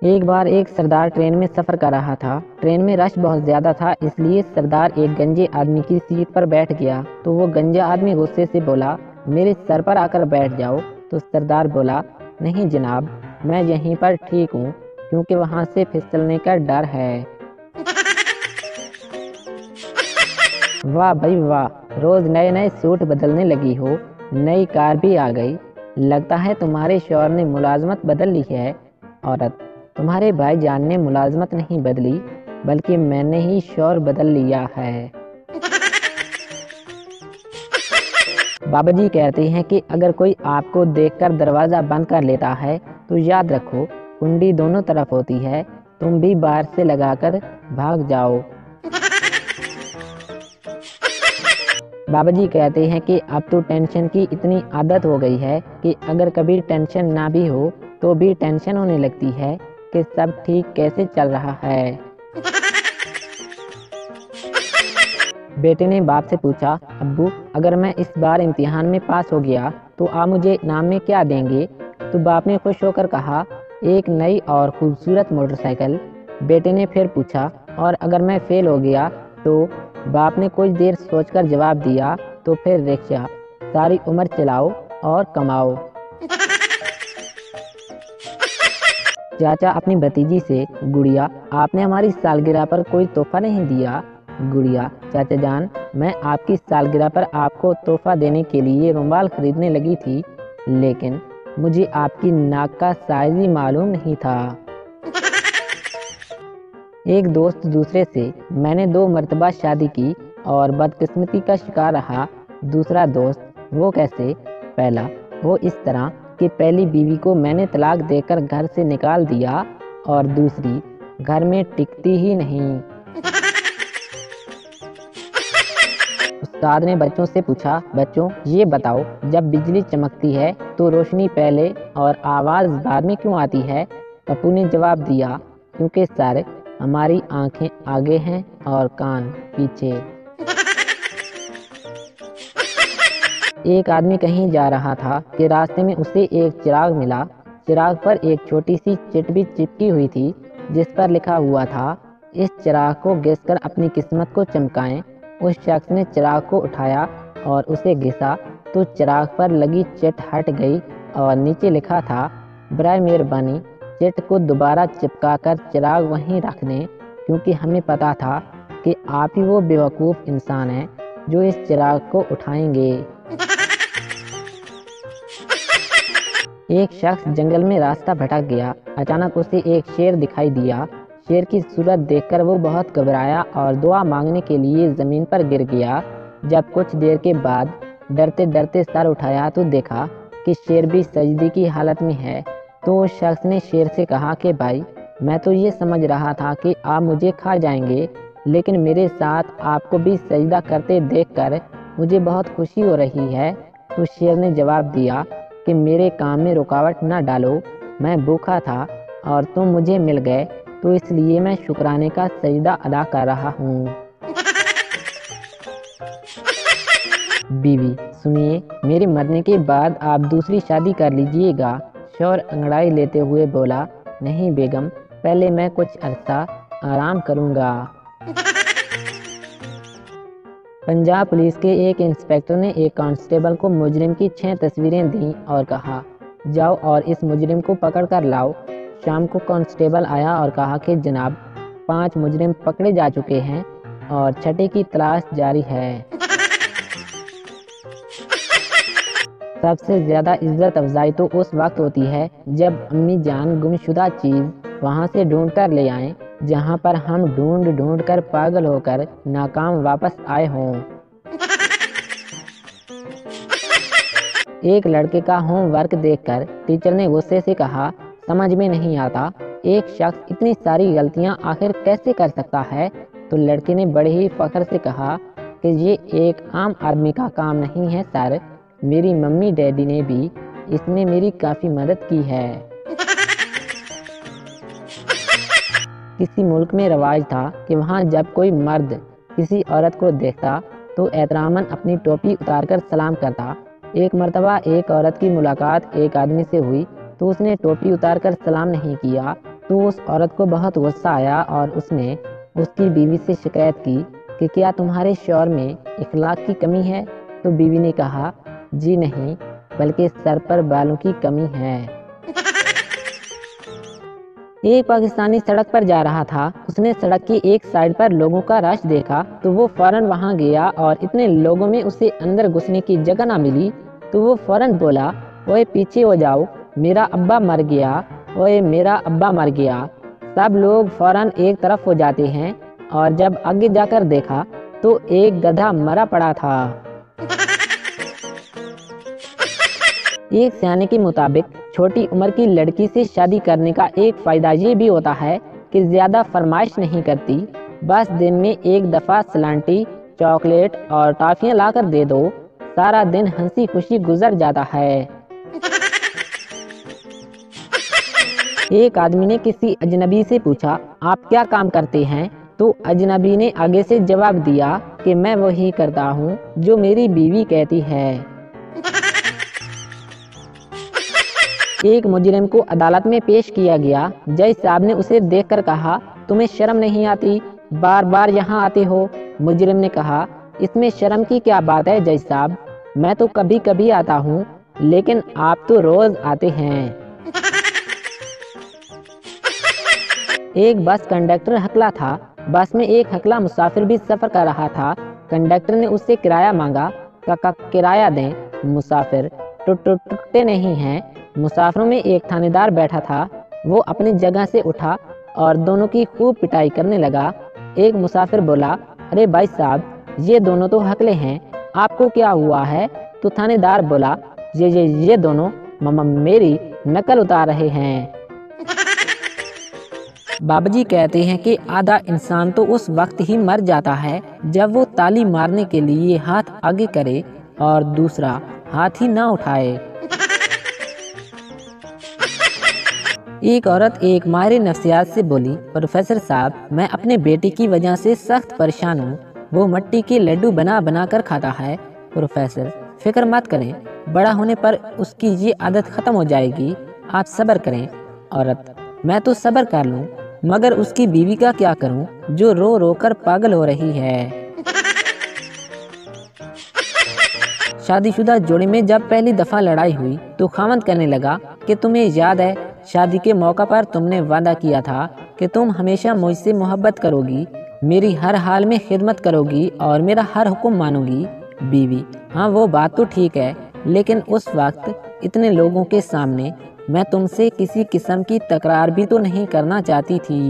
ایک بار ایک سردار ٹرین میں سفر کر رہا تھا۔ ٹرین میں رش بہت زیادہ تھا، اس لیے سردار ایک گنجے آدمی کی سیٹ پر بیٹھ گیا تو وہ گنجا آدمی غصے سے بولا، میرے سر پر آ کر بیٹھ جاؤ۔ تو سردار بولا، نہیں جناب، میں یہیں پر ٹھیک ہوں کیونکہ وہاں سے پھسلنے کا ڈر ہے۔ واہ بھائی واہ، روز نئے نئے سوٹ بدلنے لگی ہو، نئی کار بھی آ گئی، لگتا ہے تمہارے شوہر نے ملازمت بدل لی ہے۔ عورت، تمہارے بھائی جان نے ملازمت نہیں بدلی بلکہ میں نے ہی شوہر بدل لیا ہے۔ بابا جی کہتے ہیں کہ اگر کوئی آپ کو دیکھ کر دروازہ بند کر لیتا ہے تو یاد رکھو کنڈی دونوں طرف ہوتی ہے، تم بھی باہر سے لگا کر بھاگ جاؤ۔ بابا جی کہتے ہیں کہ اب تو ٹینشن کی اتنی عادت ہو گئی ہے کہ اگر کبھی ٹینشن نہ بھی ہو تو بھی ٹینشن ہونے لگتی ہے کہ سب ٹھیک کیسے چل رہا ہے۔ بیٹے نے باپ سے پوچھا، ابو اگر میں اس بار امتحان میں پاس ہو گیا تو آپ مجھے انعام میں کیا دیں گے؟ تو باپ نے خوش ہو کر کہا، ایک نئی اور خوبصورت موٹر سائیکل۔ بیٹے نے پھر پوچھا، اور اگر میں فیل ہو گیا تو؟ باپ نے کچھ دیر سوچ کر جواب دیا، تو پھر رکشہ، ساری عمر چلاؤ اور کماؤ۔ چاچا اپنی بھتیجی سے، گڑیا آپ نے ہماری سالگرہ پر کوئی تحفہ نہیں دیا۔ گڑیا، چاچا جان میں آپ کی سالگرہ پر آپ کو تحفہ دینے کے لیے رومال خریدنے لگی تھی لیکن مجھے آپ کی ناک کا سائز ہی معلوم نہیں تھا۔ ایک دوست دوسرے سے، میں نے 2 مرتبہ شادی کی اور بدقسمتی کا شکار رہا۔ دوسرا دوست، وہ کیسے؟ پہلا، وہ اس طرح کہ پہلی بیوی کو میں نے طلاق دے کر گھر سے نکال دیا اور دوسری گھر میں ٹکتی ہی نہیں۔ استاد نے بچوں سے پوچھا، بچوں یہ بتاؤ جب بجلی چمکتی ہے تو روشنی پہلے اور آواز بعد میں کیوں آتی ہے؟ پپو نے جواب دیا، کیونکہ سر ہماری آنکھیں آگے ہیں اور کان پیچھے۔ ایک آدمی کہیں جا رہا تھا کہ راستے میں اسے ایک چراغ ملا۔ چراغ پر ایک چھوٹی سی چٹ بھی چپکی ہوئی تھی جس پر لکھا ہوا تھا، اس چراغ کو گھس کر اپنی قسمت کو چمکائیں۔ اس شخص نے چراغ کو اٹھایا اور اسے گھسا تو چراغ پر لگی چٹ ہٹ گئی اور نیچے لکھا تھا، برائے مہربانی چٹ کو دوبارہ چپکا کر چراغ وہیں رکھ دیں کیونکہ ہمیں پتا تھا کہ آپ ہی وہ بیوقوف انسان ہیں جو اس چراغ کو اٹھائیں گے۔ ایک شخص جنگل میں راستہ بھٹک گیا، اچانک اسے ایک شیر دکھائی دیا۔ شیر کی صورت دیکھ کر وہ بہت گھبرایا اور دعا مانگنے کے لیے زمین پر گر گیا۔ جب کچھ دیر کے بعد ڈرتے ڈرتے سر اٹھایا تو دیکھا کہ شیر بھی سجدے کی حالت میں ہے۔ تو اس شخص نے شیر سے کہا کہ بھائی میں تو یہ سمجھ رہا تھا کہ آپ مجھے کھا جائیں گے، لیکن میرے ساتھ آپ کو بھی سجدہ کرتے دیکھ کر مجھے بہت خوشی ہو رہی ہے۔ تو شیر نے جواب دیا کہ میرے کام میں رکاوٹ نہ ڈالو، میں بھوکا تھا اور تم مجھے مل گئے تو اس لیے میں شکرانے کا سجدہ ادا کر رہا ہوں۔ بیوی، سنیے میرے مرنے کے بعد آپ دوسری شادی کر لیجئے گا۔ شوہر انگڑائی لیتے ہوئے بولا، نہیں بیگم، پہلے میں کچھ عرصہ آرام کروں گا۔ پنجاب پولیس کے ایک انسپکٹر نے ایک کانسٹیبل کو مجرم کی 6 تصویریں دیں اور کہا، جاؤ اور اس مجرم کو پکڑ کر لاؤ۔ شام کو کانسٹیبل آیا اور کہا کہ جناب 5 مجرم پکڑے جا چکے ہیں اور 6 کی تلاش جاری ہے۔ سب سے زیادہ عزت افزائی تو اس وقت ہوتی ہے جب امی جان گمشدہ چیز وہاں سے ڈھونڈ کر لے آئیں جہاں پر ہم ڈھونڈ ڈھونڈ کر پاگل ہو کر ناکام واپس آئے ہوں۔ ایک لڑکے کا ہوم ورک دیکھ کر ٹیچر نے غصے سے کہا، سمجھ میں نہیں آتا ایک شخص اتنی ساری غلطیاں آخر کیسے کر سکتا ہے؟ تو لڑکے نے بڑے ہی فخر سے کہا کہ یہ ایک عام آدمی کا کام نہیں ہے سر، میری ممی ڈیڈی نے بھی اس میں میری کافی مدد کی ہے۔ کسی ملک میں رواج تھا کہ وہاں جب کوئی مرد کسی عورت کو دیکھتا تو احتراماً اپنی ٹوپی اتار کر سلام کرتا۔ ایک مرتبہ ایک عورت کی ملاقات ایک آدمی سے ہوئی تو اس نے ٹوپی اتار کر سلام نہیں کیا تو اس عورت کو بہت غصہ آیا اور اس نے اس کی بیوی سے شکایت کی کہ کیا تمہارے شوہر میں اخلاق کی کمی ہے؟ تو بیوی نے کہا جی نہیں، بلکہ سر پر بالوں کی کمی ہے۔ ایک پاکستانی سڑک پر جا رہا تھا، اس نے سڑک کی ایک سائیڈ پر لوگوں کا رش دیکھا تو وہ فوراً وہاں گیا اور اتنے لوگوں میں اسے اندر گھسنے کی جگہ نہ ملی تو وہ فوراً بولا اوئے پیچھے ہو جاؤ، میرا ابا مر گیا، اوئے میرا ابا مر گیا۔ سب لوگ فوراً ایک طرف ہو جاتے ہیں اور جب آگے جا کر دیکھا تو ایک گدھا مرا پڑا تھا۔ ایک سیانے کے مطابق چھوٹی عمر کی لڑکی سے شادی کرنے کا ایک فائدہ یہ بھی ہوتا ہے کہ زیادہ فرمائش نہیں کرتی، بس دن میں ایک دفعہ سلانٹی، چاکلیٹ اور ٹافیاں لا کر دے دو، سارا دن ہنسی خوشی گزر جاتا ہے۔ ایک آدمی نے کسی اجنبی سے پوچھا آپ کیا کام کرتے ہیں؟ تو اجنبی نے آگے سے جواب دیا کہ میں وہی کرتا ہوں جو میری بیوی کہتی ہے۔ ایک مجرم کو عدالت میں پیش کیا گیا، جج صاحب نے اسے دیکھ کر کہا تمہیں شرم نہیں آتی، بار بار یہاں آتے ہو؟ مجرم نے کہا اس میں شرم کی کیا بات ہے جج صاحب، میں تو کبھی کبھی آتا ہوں لیکن آپ تو روز آتے ہیں۔ ایک بس کنڈکٹر ہکلا تھا، بس میں ایک ہکلا مسافر بھی سفر کر رہا تھا۔ کنڈکٹر نے اس سے کرایہ مانگا، کرایہ دیں۔ مسافر ٹوٹتے نہیں ہیں۔ مسافروں میں ایک تھانے دار بیٹھا تھا، وہ اپنی جگہ سے اٹھا اور دونوں کی خوب پٹائی کرنے لگا۔ ایک مسافر بولا ارے بھائی صاحب یہ دونوں تو ہکلے ہیں، آپ کو کیا ہوا ہے؟ تو تھانے دار بولا یہ دونوں میری نقل اتار رہے ہیں۔ بابا جی کہتے ہیں کہ آدھا انسان تو اس وقت ہی مر جاتا ہے جب وہ تالی مارنے کے لیے ہاتھ آگے کرے اور دوسرا ہاتھ ہی نہ اٹھائے۔ ایک عورت ایک ماہر نفسیات سے بولی پروفیسر صاحب میں اپنے بیٹے کی وجہ سے سخت پریشان ہوں، وہ مٹی کے لڈو بنا بنا کر کھاتا ہے۔ پروفیسر فکر مت کریں، بڑا ہونے پر اس کی یہ عادت ختم ہو جائے گی، آپ صبر کریں۔ عورت میں تو صبر کر لوں مگر اس کی بیوی کا کیا کروں جو رو رو کر پاگل ہو رہی ہے۔ شادی شدہ جوڑے میں جب پہلی دفعہ لڑائی ہوئی تو خاوند کہنے لگا کہ تمہیں یاد ہے شادی کے موقع پر تم نے وعدہ کیا تھا کہ تم ہمیشہ مجھ سے محبت کرو گی، میری ہر حال میں خدمت کرو گی اور میرا ہر حکم مانو گی۔ بیوی ہاں وہ بات تو ٹھیک ہے لیکن اس وقت اتنے لوگوں کے سامنے میں تم سے کسی قسم کی تکرار بھی تو نہیں کرنا چاہتی تھی۔